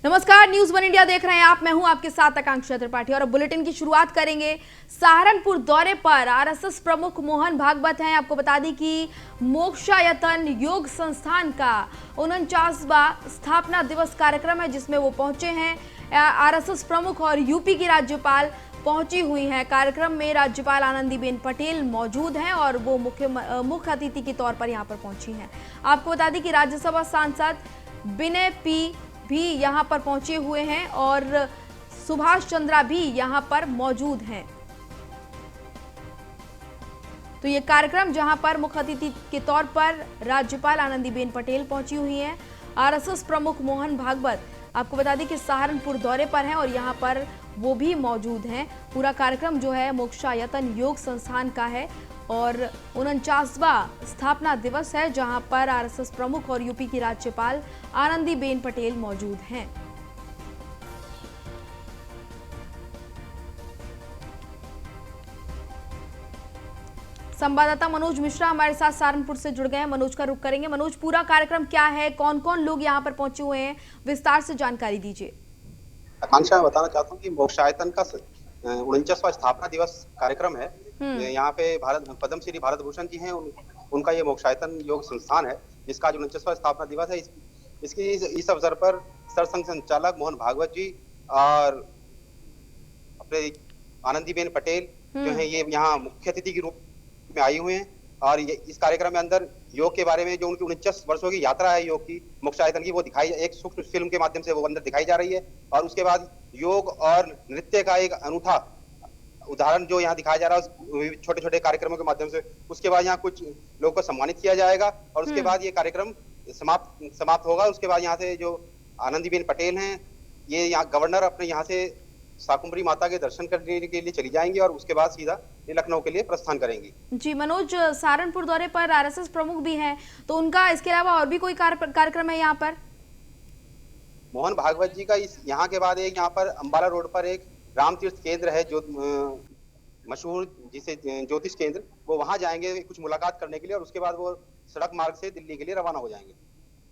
नमस्कार, news one India देख रहे हैं आप। मैं हूं आपके साथ आकांक्षा त्रिपाठी और अब बुलेटिन की शुरुआत करेंगे। सहारनपुर दौरे पर आरएसएस प्रमुख मोहन भागवत हैं। आपको बता दें कि मोक्षायतन योग संस्थान का 49वां स्थापना दिवस कार्यक्रम है जिसमें वो पहुंचे हैं। आरएसएस प्रमुख और यूपी की राज्यपाल पहुंची हुई हैं। कार्यक्रम में राज्यपाल आनंदीबेन पटेल मौजूद हैं और वो मुख्य अतिथि के तौर पर यहां पर पहुंची हैं। आपको बता दें कि राज्यसभा सांसद विनय पी भी यहां पर पहुंचे हुए हैं और सुभाष चंद्रा भी यहां पर मौजूद हैं। तो ये कार्यक्रम जहां पर मुख्य अतिथि के तौर पर राज्यपाल आनंदीबेन पटेल पहुंची हुई हैं। आरएसएस प्रमुख मोहन भागवत आपको बता दें कि सहारनपुर दौरे पर हैं और यहां पर वो भी मौजूद हैं। पूरा कार्यक्रम जो है मोक्षायतन योग संस्थान का है और 49वां स्थापना दिवस है जहां पर आरएसएस प्रमुख और यूपी की राज्यपाल आनंदीबेन पटेल मौजूद हैं। संवाददाता मनोज मिश्रा हमारे साथ सहारनपुर से जुड़ गए हैं। मनोज का रुख करेंगे। मनोज, पूरा कार्यक्रम क्या है, कौन कौन लोग यहाँ पर पहुंचे हुए हैं, विस्तार से जानकारी दीजिए। आकांक्षा, मैं बताना चाहता हूँ कि मोक्षायतन का 49वां स्थापना दिवस कार्यक्रम है। यहाँ पे पद्म श्री भारत भूषण जी हैं, उनका ये मोक्षायतन योग संस्थान है जिसका आज 49वां स्थापना दिवस है। इस अवसर पर सरसंघ संचालक मोहन भागवत जी और अपने आनंदीबेन पटेल जो है ये यहाँ मुख्य अतिथि के रूप में आई हुए हैं और ये इस कार्यक्रम में अंदर योग के बारे में जो उनकी 49 वर्षों की यात्रा है योग की मोक्षायतन की, वो दिखाई एक सूक्ष्म फिल्म के माध्यम से वो अंदर दिखाई जा रही है। और उसके बाद योग और नृत्य का एक अनूठा उदाहरण जो यहाँ दिखाया जा रहा है छोटे छोटे कार्यक्रमों के माध्यम से। उसके बाद यहाँ कुछ लोगों को सम्मानित किया जाएगा और उसके बाद ये कार्यक्रम समाप्त होगा। उसके बाद यहाँ से जो आनंदीबेन पटेल हैं ये यहाँ गवर्नर अपने यहाँ से शाकुंभरी माता के दर्शन करने के लिए चली जाएंगी और उसके बाद सीधा लखनऊ के लिए प्रस्थान करेंगी। जी मनोज, सहारनपुर दौरे पर आरएसएस प्रमुख भी हैं, तो उनका इसके अलावा और भी कोई कार्यक्रम है यहाँ पर? मोहन भागवत जी का यहाँ के बाद एक यहाँ पर अंबाला रोड पर एक राम तीर्थ केंद्र है जो मशहूर जिसे ज्योतिष केंद्र, वो वहां जाएंगे कुछ मुलाकात करने के लिए और उसके बाद वो सड़क मार्ग से दिल्ली के लिए रवाना हो जाएंगे।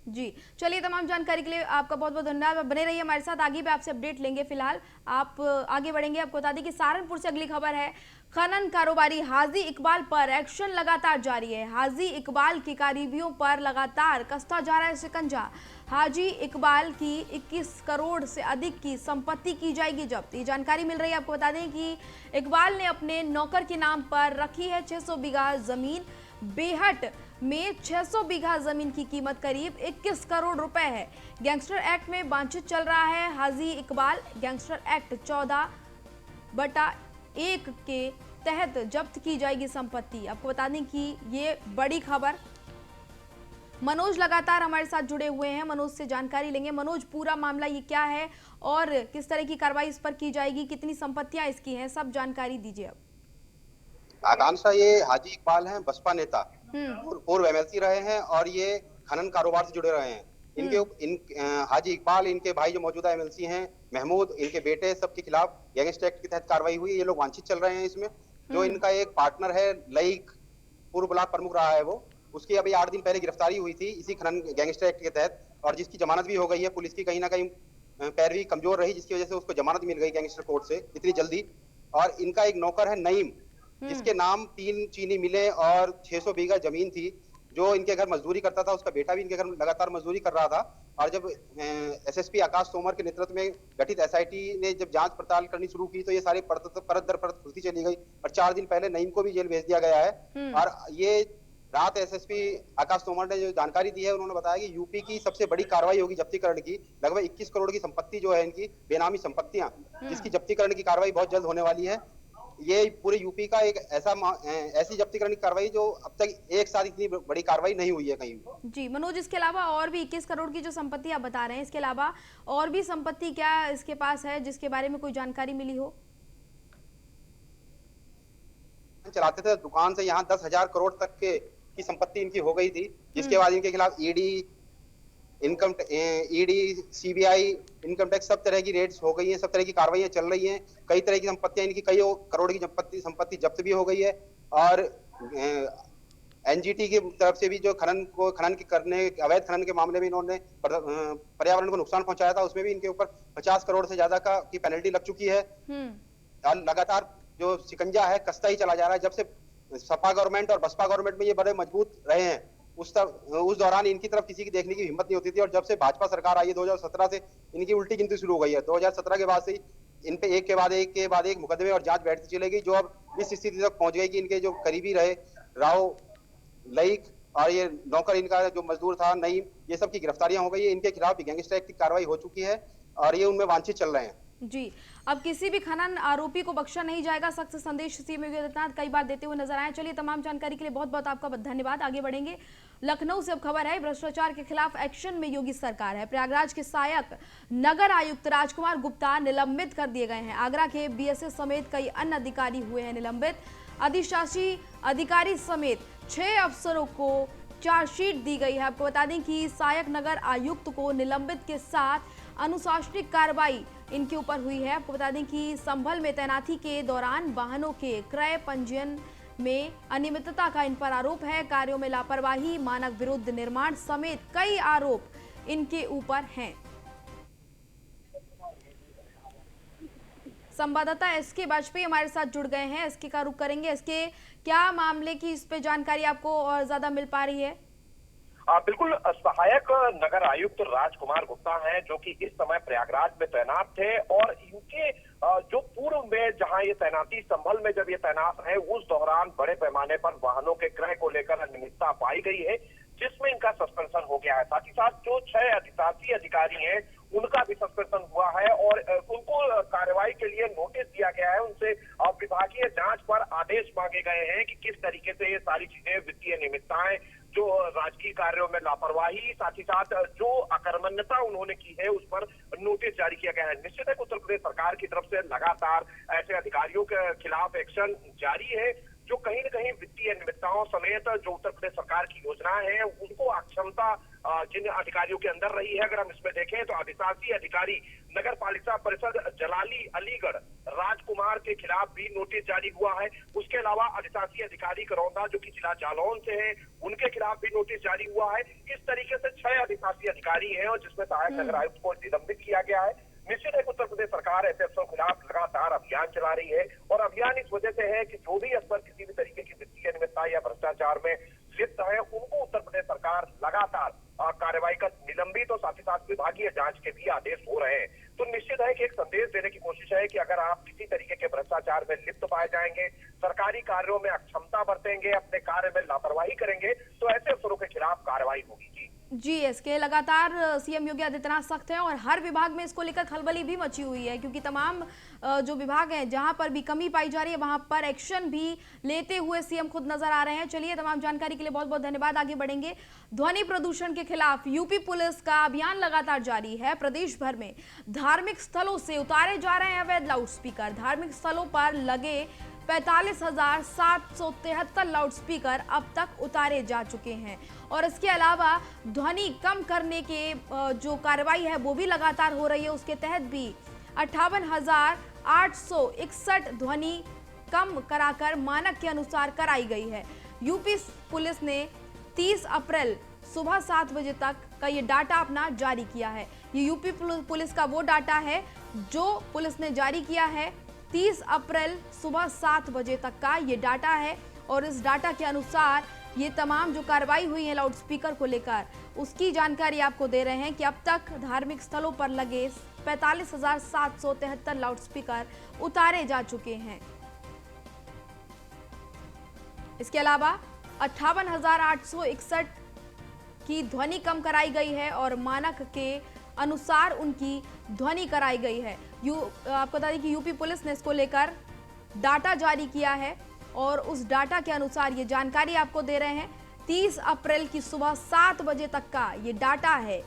जी चलिए, तमाम जानकारी के लिए आपका बहुत बहुत धन्यवाद। बने रहिए हमारे साथ, आगे भी आपसे अपडेट लेंगे। फिलहाल आप आगे बढ़ेंगे। आपको बता दें कि सहारनपुर से अगली खबर है। खनन कारोबारी हाजी इकबाल पर एक्शन लगातार जारी है। हाजी इकबाल की करीबियों पर लगातार कसता जा रहा है शिकंजा। हाजी इकबाल की 21 करोड़ से अधिक की संपत्ति की जाएगी जब्त। ये जानकारी मिल रही है। आपको बता दें कि इकबाल ने अपने नौकर के नाम पर रखी है 600 बीघा जमीन। बेहट में 600 बीघा जमीन की कीमत करीब 21 करोड़ रुपए है। गैंगस्टर एक्ट में वांछित चल रहा है हाजी इकबाल। गैंगस्टर एक्ट 14/1 के तहत जब्त की जाएगी संपत्ति। आपको बता दें कि ये बड़ी खबर। मनोज लगातार हमारे साथ जुड़े हुए हैं, मनोज से जानकारी लेंगे। मनोज, पूरा मामला ये क्या है और किस तरह की कार्रवाई इस पर की जाएगी, कितनी संपत्तियां इसकी हैं, सब जानकारी दीजिए। अब आकांक्षा, ये हाजी इकबाल हैं, बसपा नेता, पूर्व एमएलसी रहे हैं और ये खनन कारोबार से जुड़े रहे हैं। हाजी इकबाल, इनके भाई जो मौजूदा एमएलसी हैं महमूद, इनके बेटे, सबके खिलाफ गैंगस्टर एक्ट के तहत कार्रवाई हुई। ये लोग वांछित चल रहे हैं इसमें। जो इनका एक पार्टनर है लईक, पूर्व ब्लॉक प्रमुख रहा है वो, उसकी अभी 8 दिन पहले गिरफ्तारी हुई थी इसी खनन गैंगस्टर एक्ट के तहत और जिसकी जमानत भी हो गई है। पुलिस की कहीं ना कहीं पैरवी कमजोर रही जिसकी वजह से उसको जमानत मिल गई गैंगस्टर कोर्ट से इतनी जल्दी। और इनका एक नौकर है नईम, जिसके नाम 3 चीनी मिले और 600 बीघा जमीन थी, जो इनके घर मजदूरी करता था। उसका बेटा भी इनके घर लगातार मजदूरी कर रहा था और जब एसएसपी आकाश तोमर के नेतृत्व में गठित एसआईटी ने जब जांच पड़ताल करनी शुरू की तो ये सारी परत दर परत खुलती चली गई और 4 दिन पहले नईम को भी जेल भेज दिया गया है। और ये रात एसएसपी आकाश तोमर ने जो जानकारी दी है, उन्होंने बताया कि यूपी की सबसे बड़ी कार्रवाई होगी जब्तीकरण की। लगभग 21 करोड़ की संपत्ति जो है इनकी बेनामी संपत्तियां, जिसकी जब्तीकरण की कार्रवाई बहुत जल्द होने वाली है। ये पूरे यूपी का एक ऐसी जब्तीकरण की कार्रवाई जो अब तक एक साथ इतनी बड़ी कार्रवाई नहीं हुई है कहीं। जी मनोज, इसके अलावा और भी 21 करोड़ की जो संपत्ति आप बता रहे हैं, इसके अलावा और भी संपत्ति क्या इसके पास है जिसके बारे में कोई जानकारी मिली हो? चलाते थे दुकान से यहाँ 10,000 करोड़ तक की संपत्ति इनकी हो गई थी, जिसके बाद इनके खिलाफ ईडी, सीबीआई, इनकम टैक्स, सब तरह की रेड्स हो गई हैं, सब तरह की कार्रवाइयां चल रही हैं। कई तरह की संपत्तियां इनकी कई करोड़ की संपत्ति जब्त भी हो गई है और एनजीटी की तरफ से भी जो खनन के करने अवैध खनन के मामले में इन्होंने पर्यावरण को नुकसान पहुंचाया था, उसमें भी इनके ऊपर 50 करोड़ से ज्यादा की पेनल्टी लग चुकी है। लगातार जो शिकंजा है कसता ही चला जा रहा है। जब से सपा गवर्नमेंट और बसपा गवर्नमेंट में ये बड़े मजबूत रहे हैं, उस दौरान इनकी तरफ किसी की देखने की हिम्मत नहीं होती थी, और जब से भाजपा सरकार आई है 2017 से इनकी उल्टी गिनती शुरू हो गई है। 2017 के बाद से इन पे एक के बाद एक मुकदमे और जांच बैठती चलेगी, जो अब इस स्थिति तक पहुंच गई कि इनके जो करीबी रहे राव लईक और ये नौकर इनका जो मजदूर था नईम, ये सब की गिरफ्तारियां हो गई है। इनके खिलाफ भी गैंगस्टर एक्ट की कार्रवाई हो चुकी है और ये उनमें वांछित चल रहे हैं। जी, अब किसी भी खनन आरोपी को बख्शा नहीं जाएगा, सख्त संदेश सीएम योगी आदित्यनाथ कई बार देते हुए नजर आए। चलिए, तमाम जानकारी के लिए बहुत बहुत आपका धन्यवाद। आगे बढ़ेंगे। लखनऊ से अब खबर है, भ्रष्टाचार के खिलाफ एक्शन में योगी सरकार है। प्रयागराज के सहायक नगर आयुक्त राजकुमार गुप्ता निलंबित कर दिए गए हैं। आगरा के बीएसएस समेत कई अन्य अधिकारी हुए हैं निलंबित। अधिशासी अधिकारी समेत 6 अफसरों को चार्जशीट दी गई है। आपको बता दें कि सहायक नगर आयुक्त को निलंबित के साथ अनुशासनिक कार्रवाई इनके ऊपर हुई है। आपको बता दें कि संभल में तैनाती के दौरान वाहनों के क्रय पंजीयन में अनियमितता का इन पर आरोप है। कार्यों में लापरवाही, मानक विरुद्ध निर्माण समेत कई आरोप इनके ऊपर हैं। संवाददाता एसके वाजपेयी हमारे साथ जुड़ गए हैं। एसके का रुख करेंगे। एसके, क्या मामले की इस पे जानकारी आपको और ज्यादा मिल पा रही है? बिल्कुल, सहायक नगर आयुक्त राजकुमार गुप्ता हैं, जो कि इस समय प्रयागराज में तैनात थे, और इनके जो पूर्व में जहां ये तैनाती संभल में जब ये तैनात है, उस दौरान बड़े पैमाने पर वाहनों के क्रय को लेकर अनियमितता पाई गई है, जिसमें इनका सस्पेंशन हो गया है। साथ ही साथ जो 6 अधिशासी अधिकारी हैं, उनका भी सस्पेंशन हुआ है और उनको कार्रवाई के लिए नोटिस दिया गया है। उनसे विभागीय जांच पर आदेश मांगे गए हैं कि किस तरीके से ये सारी चीजें, वित्तीय अनियमितताएं, जो राजकीय कार्यों में लापरवाही, साथ ही साथ जो अकर्मण्यता उन्होंने की है, उस पर नोटिस जारी किया गया है। निश्चित है कि उत्तर प्रदेश सरकार की तरफ से लगातार ऐसे अधिकारियों के खिलाफ एक्शन जारी है, जो कहीं न कहीं वित्तीय अनियमितताओं समेत जो उत्तर प्रदेश सरकार की योजनाएं हैं, उनको अक्षमता जिन अधिकारियों के अंदर रही है। अगर हम इसमें देखें तो अधिशासी अधिकारी नगर पालिका परिषद जलाली अलीगढ़ राजकुमार के खिलाफ भी नोटिस जारी हुआ है। उसके अलावा अधिशासी अधिकारी करौंदा, जो कि जिला जालौन से हैं, उनके खिलाफ भी नोटिस जारी हुआ है। इस तरीके से 6 अधिशासी अधिकारी हैं, और जिसमें सहायक नगर आयुक्त को निलंबित किया गया है। निश्चित है कि उत्तर प्रदेश सरकार ऐसे अफसरों के खिलाफ लगातार अभियान चला रही है, और अभियान इस वजह से है कि जो भी अफसर किसी भी तरीके की वित्तीय अनियमितता या भ्रष्टाचार में लिप्त है, उनको उत्तर प्रदेश सरकार लगातार कार्रवाई कर निलंबित और साथ ही साथ विभागीय जांच के भी आदेश हो रहे हैं। तो निश्चित है कि एक संदेश देने की कोशिश है कि अगर आप किसी तरीके के भ्रष्टाचार में लिप्त पाए जाएंगे, सरकारी कार्यों में अक्षमता बरतेंगे, अपने कार्य में लापरवाही करेंगे, तो ऐसे अफसरों के खिलाफ कार्रवाई होगी। जी, एसके, लगातार सीएम योगी आदित्यनाथ सख्त हैं और हर विभाग में इसको लेकर खलबली भी मची हुई है, क्योंकि तमाम जो विभाग हैं जहां पर भी कमी पाई जा रही है, वहां पर एक्शन भी लेते हुए सीएम खुद नजर आ रहे हैं। चलिए, तमाम जानकारी के लिए बहुत बहुत धन्यवाद। आगे बढ़ेंगे। ध्वनि प्रदूषण के खिलाफ यूपी पुलिस का अभियान लगातार जारी है। प्रदेश भर में धार्मिक स्थलों से उतारे जा रहे हैं अवैध लाउडस्पीकर। धार्मिक स्थलों पर लगे 45,773 लाउडस्पीकर अब तक उतारे जा चुके हैं, और इसके अलावा ध्वनि कम करने के जो कार्रवाई है वो भी लगातार हो रही है। उसके तहत भी 58,861 ध्वनि कम कराकर मानक के अनुसार कराई गई है। यूपी पुलिस ने 30 अप्रैल सुबह 7 बजे तक का ये डाटा अपना जारी किया है। ये यूपी पुलिस का वो डाटा है जो पुलिस ने जारी किया है। 30 अप्रैल सुबह 7 बजे तक का ये डाटा है, और इस डाटा के अनुसार ये तमाम जो कार्रवाई हुई है लाउडस्पीकर को लेकर, उसकी जानकारी आपको दे रहे हैं कि अब तक धार्मिक स्थलों पर लगे 45,773 लाउडस्पीकर उतारे जा चुके हैं। इसके अलावा 58,861 की ध्वनि कम कराई गई है और मानक के अनुसार उनकी ध्वनि कराई गई है। आपको बता दें कि यूपी पुलिस ने इसको लेकर डाटा जारी किया है, और उस डाटा के अनुसार ये जानकारी आपको दे रहे हैं। 30 अप्रैल की सुबह 7 बजे तक का ये डाटा है।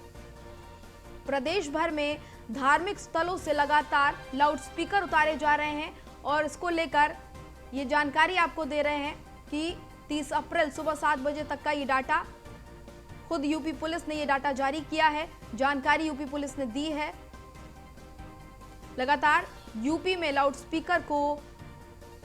प्रदेश भर में धार्मिक स्थलों से लगातार लाउडस्पीकर उतारे जा रहे हैं, और इसको लेकर ये जानकारी आपको दे रहे हैं कि 30 अप्रैल सुबह 7 बजे तक का ये डाटा, खुद यूपी पुलिस ने ये डाटा जारी किया है, जानकारी यूपी पुलिस ने दी है। लगातार यूपी में लाउडस्पीकर को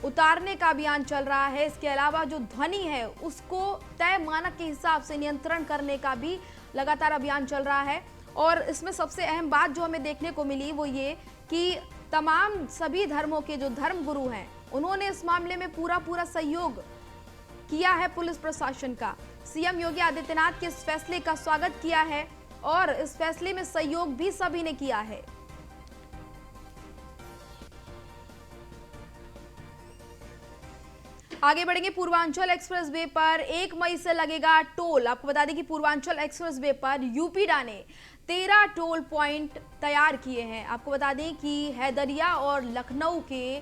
उतारने का अभियान चल रहा है। इसके अलावा जो ध्वनि है उसको तय मानक के हिसाब से नियंत्रण करने का भी लगातार अभियान चल रहा है। और इसमें सबसे अहम बात जो हमें देखने को मिली वो ये कि तमाम सभी धर्मों के जो धर्म गुरु हैं उन्होंने इस मामले में पूरा सहयोग किया है पुलिस प्रशासन का। सीएम योगी आदित्यनाथ के इस फैसले का स्वागत किया है और इस फैसले में सहयोग भी सभी ने किया है। आगे बढ़ेंगे। पूर्वांचल एक्सप्रेसवे पर 1 मई से लगेगा टोल। आपको बता दें कि पूर्वांचल एक्सप्रेसवे पर यूपीडा ने 13 टोल पॉइंट तैयार किए हैं। आपको बता दें कि हैदरिया और लखनऊ के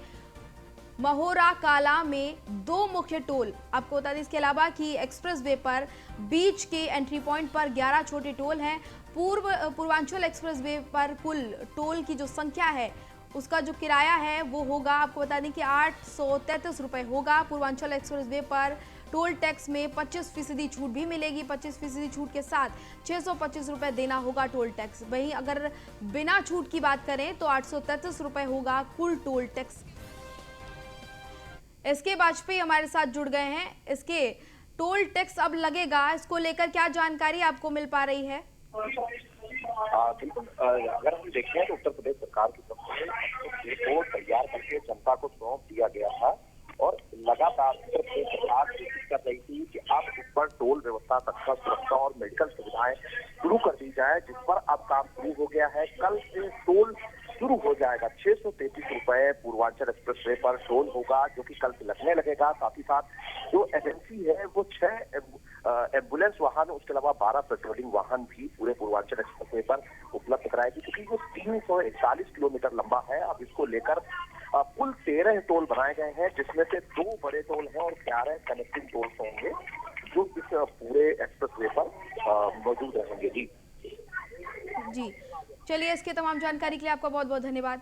महोरा काला में 2 मुख्य टोल। आपको बता दें इसके अलावा कि एक्सप्रेसवे पर बीच के एंट्री पॉइंट पर 11 छोटे टोल हैं। पूर्वांचल एक्सप्रेसवे पर कुल टोल की जो संख्या है उसका जो किराया है वो होगा, आपको बता दें कि 833 रुपए होगा। पूर्वांचल एक्सप्रेसवे पर टोल टैक्स में 25% छूट भी मिलेगी। 25% छूट के साथ 625 रुपए देना होगा टोल टैक्स। वहीं अगर बिना छूट की बात करें तो 833 रुपए होगा कुल टोल टैक्स। एसके वाजपेयी हमारे साथ जुड़ गए हैं। इसके टोल टैक्स अब लगेगा, इसको लेकर क्या जानकारी आपको मिल पा रही है? बिल्कुल, अगर हम देखें तो उत्तर प्रदेश सरकार की तरफ से रिपोर्ट तैयार करके जनता को सौंप दिया गया था और लगातार उत्तर प्रदेश सरकार कोशिश कर रही थी कि अब इस पर टोल व्यवस्था, रक्षा, सुरक्षा और मेडिकल सुविधाएं शुरू कर दी जाए, जिस पर अब काम शुरू हो गया है। कल से टोल शुरू हो जाएगा। 633 रुपए पूर्वांचल एक्सप्रेसवे पर टोल होगा, जो कि कल से लगने लगेगा। साथ ही साथ जो एजेंसी है वो 6 एम्बुलेंस वाहन, उसके अलावा 12 पेट्रोलिंग वाहन भी पूरे पूर्वांचल एक्सप्रेसवे पर उपलब्ध कराएगी, क्योंकि वो 341 किलोमीटर लंबा है। अब इसको लेकर कुल 13 टोल बनाए गए हैं, जिसमें से 2 बड़े टोल हैं और 11 कनेक्टिंग टोल होंगे, जो इस पूरे एक्सप्रेसवे पर मौजूद रहेंगे। जी चलिए, इसके तमाम जानकारी के लिए आपका बहुत बहुत धन्यवाद।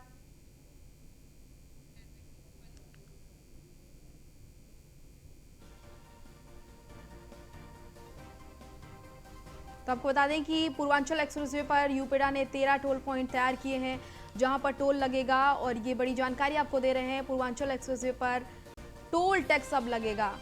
तो आपको बता दें कि पूर्वांचल एक्सप्रेसवे पर यूपीडा ने 13 टोल पॉइंट तैयार किए हैं जहां पर टोल लगेगा और ये बड़ी जानकारी आपको दे रहे हैं। पूर्वांचल एक्सप्रेसवे पर टोल टैक्स अब लगेगा।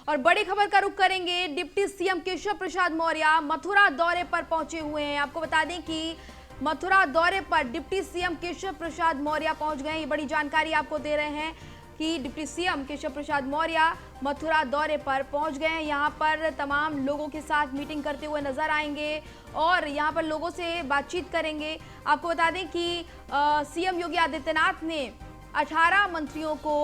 और बड़ी खबर का रुख करेंगे। डिप्टी सीएम केशव प्रसाद मौर्य मथुरा दौरे पर पहुंचे हुए हैं। आपको बता दें कि मथुरा दौरे पर डिप्टी सीएम केशव प्रसाद मौर्य पहुंच गए हैं। ये बड़ी जानकारी आपको दे रहे हैं कि डिप्टी सीएम केशव प्रसाद मौर्य मथुरा दौरे पर पहुंच गए हैं। यहां पर तमाम लोगों के साथ मीटिंग करते हुए नजर आएंगे और यहां पर लोगों से बातचीत करेंगे। आपको बता दें कि सीएम योगी आदित्यनाथ ने 18 मंत्रियों को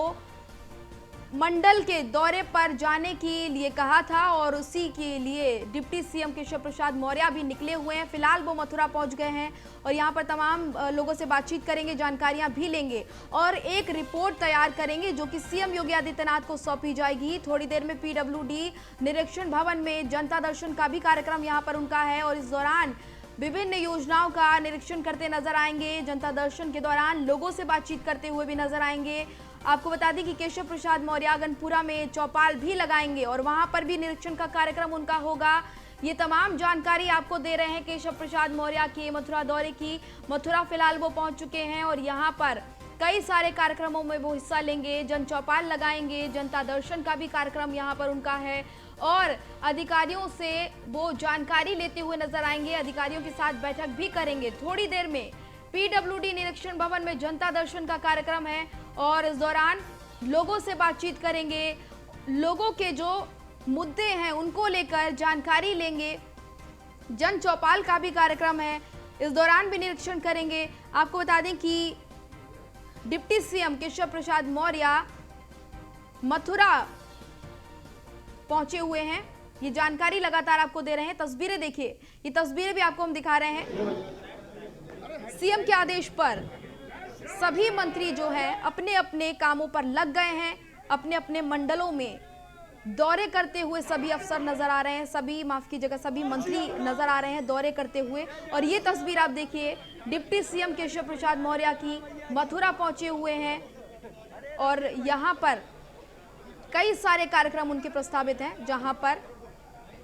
मंडल के दौरे पर जाने के लिए कहा था और उसी के लिए डिप्टी सीएम केशव प्रसाद मौर्य भी निकले हुए हैं। फिलहाल वो मथुरा पहुंच गए हैं और यहां पर तमाम लोगों से बातचीत करेंगे, जानकारियां भी लेंगे और एक रिपोर्ट तैयार करेंगे जो कि सीएम योगी आदित्यनाथ को सौंपी जाएगी। थोड़ी देर में पीडब्ल्यूडी निरीक्षण भवन में जनता दर्शन का भी कार्यक्रम यहां पर उनका है और इस दौरान विभिन्न योजनाओं का निरीक्षण करते नजर आएंगे। जनता दर्शन के दौरान लोगों से बातचीत करते हुए भी नजर आएंगे। आपको बता दें कि केशव प्रसाद मौर्य गनपुरा में चौपाल भी लगाएंगे और वहां पर भी निरीक्षण का कार्यक्रम उनका होगा। ये तमाम जानकारी आपको दे रहे हैं केशव प्रसाद मौर्य के मथुरा दौरे की। मथुरा फिलहाल वो पहुंच चुके हैं और यहां पर कई सारे कार्यक्रमों में वो हिस्सा लेंगे। जन चौपाल लगाएंगे, जनता दर्शन का भी कार्यक्रम यहां पर उनका है और अधिकारियों से वो जानकारी लेते हुए नजर आएंगे। अधिकारियों के साथ बैठक भी करेंगे। थोड़ी देर में पीडब्ल्यूडी निरीक्षण भवन में जनता दर्शन का कार्यक्रम है और इस दौरान लोगों से बातचीत करेंगे, लोगों के जो मुद्दे हैं उनको लेकर जानकारी लेंगे। जन चौपाल का भी कार्यक्रम है, इस दौरान भी निरीक्षण करेंगे। आपको बता दें कि डिप्टी सीएम केशव प्रसाद मौर्य मथुरा पहुंचे हुए हैं। ये जानकारी लगातार आपको दे रहे हैं। तस्वीरें देखिए, ये तस्वीरें भी आपको हम दिखा रहे हैं। सीएम के आदेश पर सभी मंत्री जो हैं अपने अपने कामों पर लग गए हैं। अपने अपने मंडलों में दौरे करते हुए सभी अफसर नजर आ रहे हैं, सभी मंत्री नजर आ रहे हैं दौरे करते हुए। और ये तस्वीर आप देखिए, डिप्टी सीएम केशव प्रसाद मौर्य की मथुरा पहुंचे हुए हैं और यहाँ पर कई सारे कार्यक्रम उनके प्रस्तावित हैं, जहां पर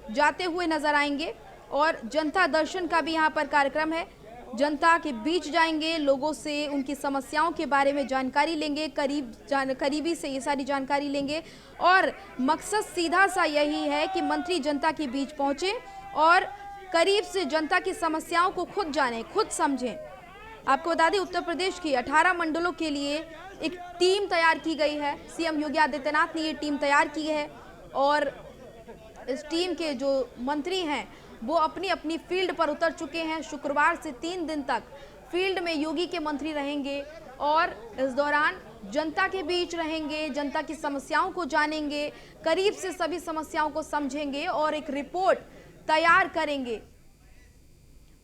जाते हुए नजर आएंगे और जनता दर्शन का भी यहाँ पर कार्यक्रम है। जनता के बीच जाएंगे, लोगों से उनकी समस्याओं के बारे में जानकारी लेंगे, करीबी से ये सारी जानकारी लेंगे और मकसद सीधा सा यही है कि मंत्री जनता के बीच पहुंचे और करीब से जनता की समस्याओं को खुद जानें, खुद समझें। आपको बता दें, उत्तर प्रदेश की 18 मंडलों के लिए एक टीम तैयार की गई है। सीएम योगी आदित्यनाथ ने ये टीम तैयार की है और इस टीम के जो मंत्री हैं वो अपनी अपनी फील्ड पर उतर चुके हैं। शुक्रवार से 3 दिन तक फील्ड में योगी के मंत्री रहेंगे और इस दौरान जनता के बीच रहेंगे, जनता की समस्याओं को जानेंगे, करीब से सभी समस्याओं को समझेंगे और एक रिपोर्ट तैयार करेंगे।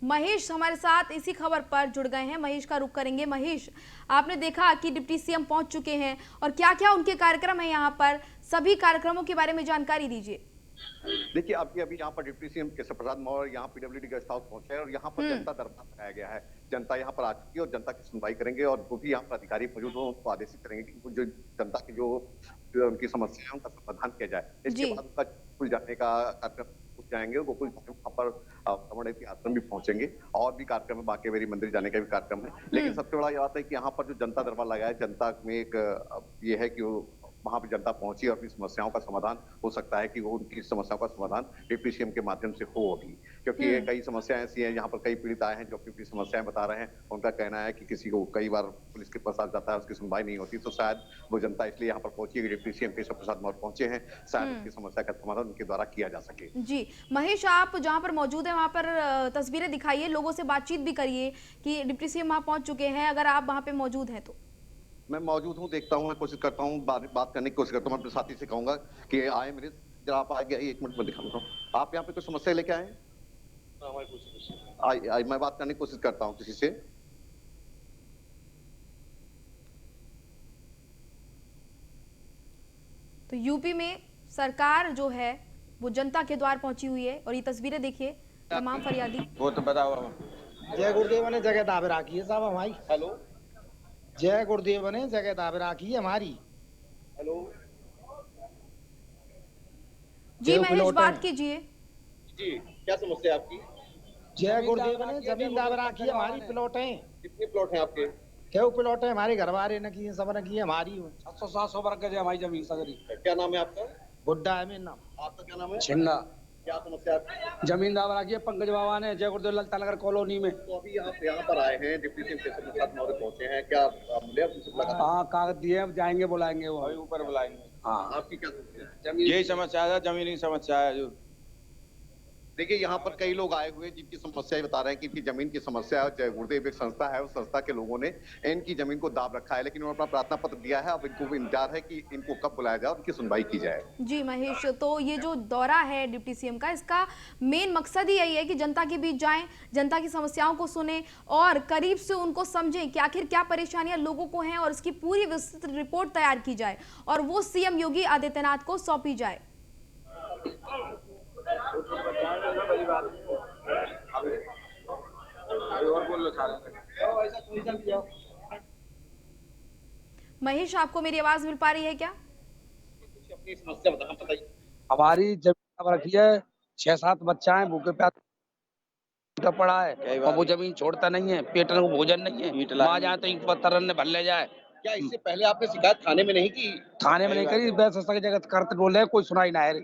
महेश हमारे साथ इसी खबर पर जुड़ गए हैं, महेश का रुख करेंगे। महेश, आपने देखा कि डिप्टी सीएम पहुंच चुके हैं और क्या क्या उनके कार्यक्रम है यहाँ पर, सभी कार्यक्रमों के बारे में जानकारी दीजिए। देखिए, अभी यहाँ पर डिप्टी सीएम केशव प्रसाद मौर्य यहाँ पीडब्ल्यूडी गेस्ट हाउस पहुंचे हैं और यहाँ पर जनता दरबार लगाया गया है। जनता यहाँ पर आ चुकी है और जनता की सुनवाई करेंगे और जो भी यहाँ पर अधिकारी मौजूद हो उनको आदेशित करेंगे कि जो जनता की जो उनकी समस्याओं का समाधान किया जाए। इसके बाद उनका खुल जाने का कार्यक्रम जाएंगे, गोकुल वहाँ पर कमलनाथ आश्रम भी पहुंचेंगे और भी कार्यक्रम है, बांके मंदिर जाने का भी कार्यक्रम है। लेकिन सबसे बड़ा ये बात है कि यहाँ पर जो जनता दरबार लगाया है, जनता में एक ये है कि वहां पर जनता पहुंची और अपनी समस्याओं का समाधान हो सकता है कि वो उनकी समस्याओं का समाधान डिप्टी सीएम के माध्यम से हो अभी, क्योंकि कई समस्याएं ऐसी हैं, यहाँ पर कई पीड़ित आए हैं जो अपनी समस्याएं बता रहे हैं। उनका कहना है कि किसी को कई बार पुलिस के पास जाता है, उसकी सुनवाई नहीं होती, तो शायद वो जनता इसलिए यहाँ पर पहुंची है। डिप्टी सीएम केशव प्रसाद मौर्य पहुंचे हैं, शायद उसकी समस्या का समाधान उनके द्वारा किया जा सके। जी महेश, आप जहाँ पर मौजूद है वहाँ पर तस्वीरें दिखाइए, लोगों से बातचीत भी करिए कि डिप्टी सीएम वहाँ पहुंच चुके हैं, अगर आप वहाँ पे मौजूद हैं तो। मैं मौजूद हूँ, देखता हूँ, मैं कोशिश करता हूँ बात करने की कोशिश करता हूँ। मैं अपने साथी से कहूंगा कि आए मेरे, जरा आप आगे आइए, 1 मिनट में दिखाता हूँ। आप यहाँ पे कोई समस्या लेके आए हैं? मैं बात करने की कोशिश करता हूँ किसी से। तो यूपी में सरकार जो है वो जनता के द्वार पहुंची हुई है और ये तस्वीरें देखिए, तमाम फरियादी। वो तो बताओ। जय गुरुदेव ने जगह दावे राखी है साहब हमारी। हेलो, जय गुरुदेव ने जगह दावे राखी है हमारी। हेलो जी महेश, बात कीजिए। जी, क्या समस्या है आपकी? जय गुरुदेव ने जमीन दावे राखी है हमारी। प्लॉट है, कितने प्लॉट हैं आपके? क्या प्लॉट है हमारे घर वाले ने की, सब ने की है हमारी। 700-700 वर्ग गज हमारी जमीन सगरी। क्या नाम है आपका? बुड्ढा है मेरा नाम। आपका क्या नाम है? छिंगा। क्या समस्या है? जमीन दावा रखी है पंकज बाबा ने जय गुरुदेव ललिता नगर कॉलोनी में। तो अभी आप यहाँ पर आए हैं, डिप्टी सीएम केशव प्रसाद मौर्य पहुंचे हैं, क्या मिले आपसे मुलाकात? हाँ, कागज दिए, जाएंगे, बुलाएंगे वो अभी ऊपर बुलाएंगे। हाँ, आपकी क्या समस्या है? यही समस्या है, जमीन की समस्या है जो। देखिए, यहाँ पर कई लोग आए हुए जिनकी समस्याएं बता रहे हैं कि इनकी जमीन की समस्या है। जय गुरुदेव एक संस्था है, उस संस्था के लोगों ने इनकी जमीन को दाब रखा है, लेकिन उन्होंने अपना प्रार्थना पत्र दिया है। अब इनको इंतजार है कि इनको कब बुलाया जाए और उनकी सुनवाई की जाए। जी महेश, तो ये जो दौरा है डिप्टी सीएम का, इसका मेन मकसद ही यही है कि जनता के बीच जाएं, जनता की समस्याओं को सुने और करीब से उनको समझें कि आखिर क्या परेशानियां लोगों को हैं और इसकी पूरी विस्तृत रिपोर्ट तैयार की जाए और वो सीएम योगी आदित्यनाथ को सौंपी जाए। महेश, आपको मेरी आवाज मिल पा रही है क्या? अपनी समस्या बताइए। हमारी जमीन दावा रखी है, 6-7 बच्चा है, भूखे प्यासे पड़ा है और वो जमीन छोड़ता नहीं है। पेटन को भोजन नहीं है, माँ जाए तो ईंट पत्थर ने भर ले जाए। क्या इससे पहले आपने शिकायत थाने में नहीं की? थाने में नहीं करी, वैसे जगत करते बोले, कोई सुनाई ना है।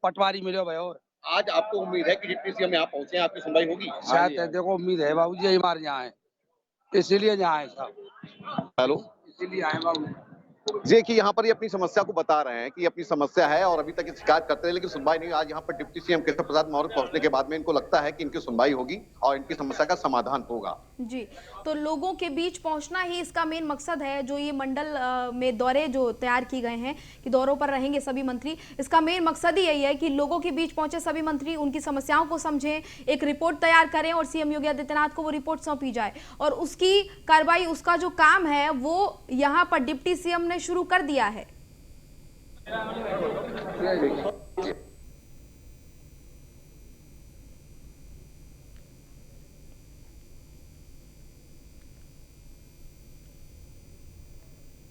पटवारी मिलो भाई। और आज आपको उम्मीद है कि डिप्टी सीएम यहाँ पहुंचे हैं, आपकी सुनवाई होगी? शायद देखो, उम्मीद है बाबू जी, हमारे यहाँ है, इसीलिए यहाँ है साहब। हेलो, इसीलिए आए बाबू। देखिए, यहाँ पर ये अपनी समस्या को बता रहे हैं कि ये अपनी समस्या है और अभी तक ये शिकायत करते हैं, लेकिन सुनवाई नहीं। आज यहाँ पर डिप्टी सीएम केशव प्रसाद मौर्य पहुंचने के बाद में इनको लगता है कि इनकी सुनवाई होगी और इनकी समस्या का समाधान होगा। जी, तो लोगों के बीच पहुंचना ही इसका मेन मकसद है। जो ये मंडल में दौरे जो तैयार किए गए हैं कि दौरों पर रहेंगे सभी मंत्री, इसका मेन मकसद ही यही है कि लोगों के बीच पहुंचे सभी मंत्री, उनकी समस्याओं को समझें, एक रिपोर्ट तैयार करें और सीएम योगी आदित्यनाथ को वो रिपोर्ट सौंपी जाए और उसकी कार्रवाई, उसका जो काम है वो यहाँ पर डिप्टी सीएम ने शुरू कर दिया है।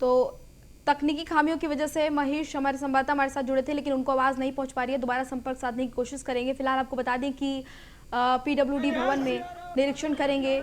तो तकनीकी खामियों की वजह से महेश हमारे संवाददाता हमारे साथ जुड़े थे, लेकिन उनको आवाज नहीं पहुंच पा रही है। दोबारा संपर्क साधने की कोशिश करेंगे। फिलहाल आपको बता दें कि पीडब्ल्यूडी भवन में निरीक्षण करेंगे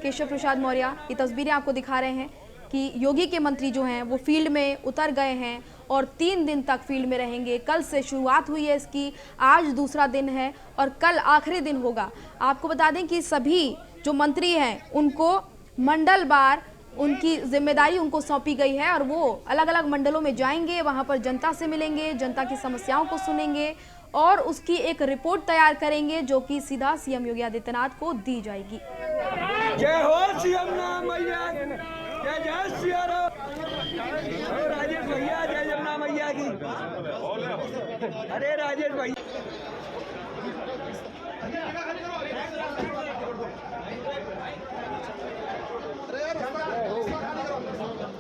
केशव प्रसाद मौर्य। ये तस्वीरें आपको दिखा रहे हैं कि योगी के मंत्री जो हैं वो फील्ड में उतर गए हैं और 3 दिन तक फील्ड में रहेंगे। कल से शुरुआत हुई है इसकी, आज दूसरा दिन है और कल आखिरी दिन होगा। आपको बता दें कि सभी जो मंत्री हैं उनको मंडलवार उनकी जिम्मेदारी उनको सौंपी गई है और वो अलग अलग मंडलों में जाएंगे, वहां पर जनता से मिलेंगे, जनता की समस्याओं को सुनेंगे और उसकी एक रिपोर्ट तैयार करेंगे जो कि सीधा सीएम योगी आदित्यनाथ को दी जाएगी। जय हो सीएम मैया, जय जय सिया राजेश भैया, जय जमुना मैया की। अरे राजेश भैया,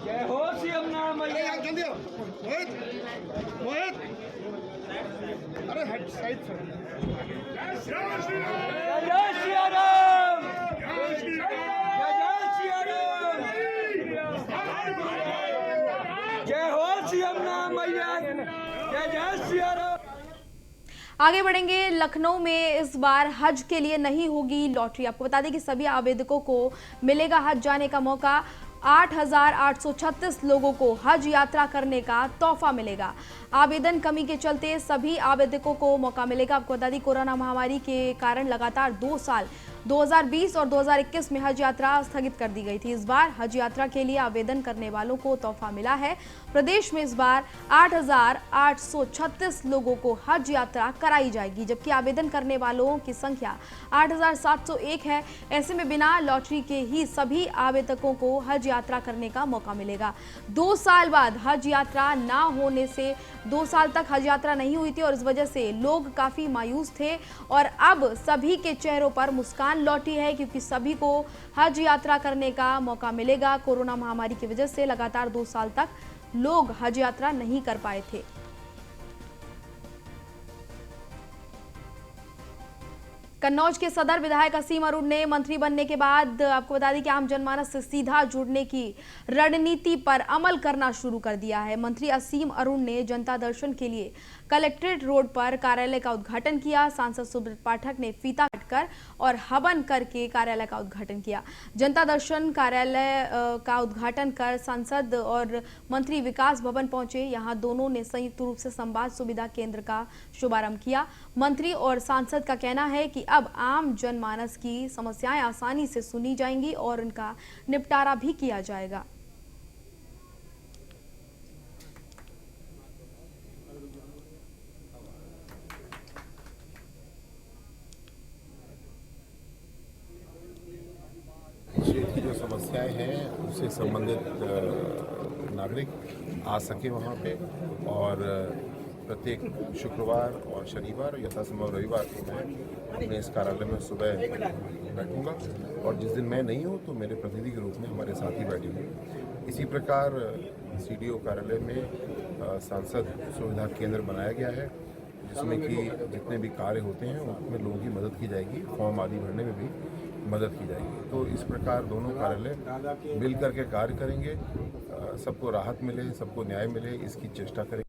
जय हो सीएम मैया। मोहित अरे हेड साइड जय सिया राम, जय सिया राम, जय हो सीएम मैया, जय जय सिया राम। आगे बढ़ेंगे। लखनऊ में इस बार हज के लिए नहीं होगी लॉटरी। आपको बता दें कि सभी आवेदकों को मिलेगा हज जाने का मौका। 8,836 लोगों को हज यात्रा करने का तोहफा मिलेगा। आवेदन कमी के चलते सभी आवेदकों को मौका मिलेगा। आपको बता दें कोरोना महामारी के कारण लगातार 2 साल 2020 और 2021 में हज यात्रा स्थगित कर दी गई थी। इस बार हज यात्रा के लिए आवेदन करने वालों को तोहफा मिला है। प्रदेश में इस बार 8,836 लोगों को हज यात्रा कराई जाएगी, जबकि आवेदन करने वालों की संख्या 8,701 है। ऐसे में बिना लॉटरी के ही सभी आवेदकों को हज यात्रा करने का मौका मिलेगा। 2 साल बाद हज यात्रा ना होने से 2 साल तक हज यात्रा नहीं हुई थी और इस वजह से लोग काफी मायूस थे और अब सभी के चेहरों पर मुस्कान लौटी है क्योंकि सभी को हज यात्रा करने का मौका मिलेगा। कोरोना महामारी की वजह से लगातार 2 साल तक लोग हज यात्रा नहीं कर पाए थे। कन्नौज के सदर विधायक असीम अरुण ने मंत्री बनने के बाद आपको बता दें कि आम जनमानस से सीधा जुड़ने की रणनीति पर अमल करना शुरू कर दिया है। मंत्री असीम अरुण ने जनता दर्शन के लिए कलेक्ट्रेट रोड पर कार्यालय का उद्घाटन किया। सांसद सुब्रत पाठक ने फीता काटकर और हवन करके कार्यालय का उद्घाटन किया। जनता दर्शन कार्यालय का उद्घाटन कर सांसद और मंत्री विकास भवन पहुंचे। यहां दोनों ने संयुक्त रूप से संवाद सुविधा केंद्र का शुभारंभ किया। मंत्री और सांसद का कहना है कि अब आम जनमानस की समस्याएं आसानी से सुनी जाएंगी और उनका निपटारा भी किया जाएगा। क्षेत्र की जो समस्याएं हैं उससे संबंधित नागरिक आ सके वहाँ पे और प्रत्येक शुक्रवार और शनिवार और यथासंभव रविवार को मैं अपने इस कार्यालय में सुबह बैठूंगा और जिस दिन मैं नहीं हूँ तो मेरे प्रतिनिधि के रूप में हमारे साथी बैठेंगे। इसी प्रकार सीडीओ कार्यालय में सांसद सुविधा केंद्र बनाया गया है जिसमें कि जितने भी कार्य होते हैं उसमें लोगों की मदद की जाएगी, फॉर्म आदि भरने में भी मदद की जाएगी। तो इस प्रकार दोनों कार्यालय मिल करके कार्य करेंगे, सबको राहत मिले, सबको न्याय मिले, इसकी चेष्टा करेंगे।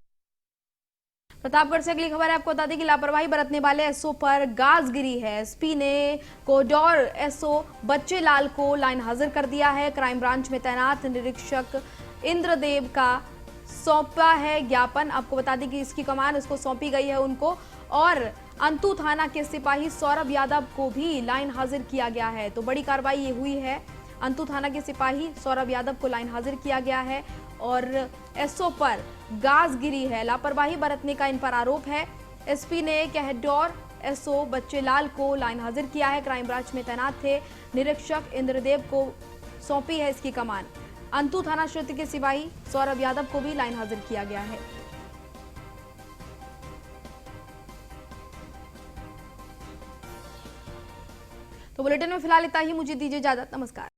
प्रतापगढ़ से अगली खबर है। आपको बता दें कि लापरवाही बरतने वाले एसओ पर गाज गिरी है। एसपी ने कोडोर एसओ बच्चे लाल को लाइन हाजिर कर दिया है। क्राइम ब्रांच में तैनात निरीक्षक इंद्रदेव का सौंपा है ज्ञापन। आपको बता दें कि इसकी कमान इसको सौंपी गई है उनको और अंतु थाना के सिपाही सौरभ यादव को भी लाइन हाजिर किया गया है। तो बड़ी कार्रवाई ये हुई है। अंतु थाना के सिपाही सौरभ यादव को लाइन हाजिर किया गया है और एसओ पर गाज गिरी है। लापरवाही बरतने का इन पर आरोप है। एसपी ने कहडौर एसओ बच्चे लाल को लाइन हाजिर किया है। क्राइम ब्रांच में तैनात थे निरीक्षक इंद्रदेव को सौंपी है इसकी कमान। अंतु थाना क्षेत्र के सिपाही सौरभ यादव को भी लाइन हाजिर किया गया है। तो बुलेटिन में फिलहाल इतना ही। मुझे दीजिए इजाजत। नमस्कार।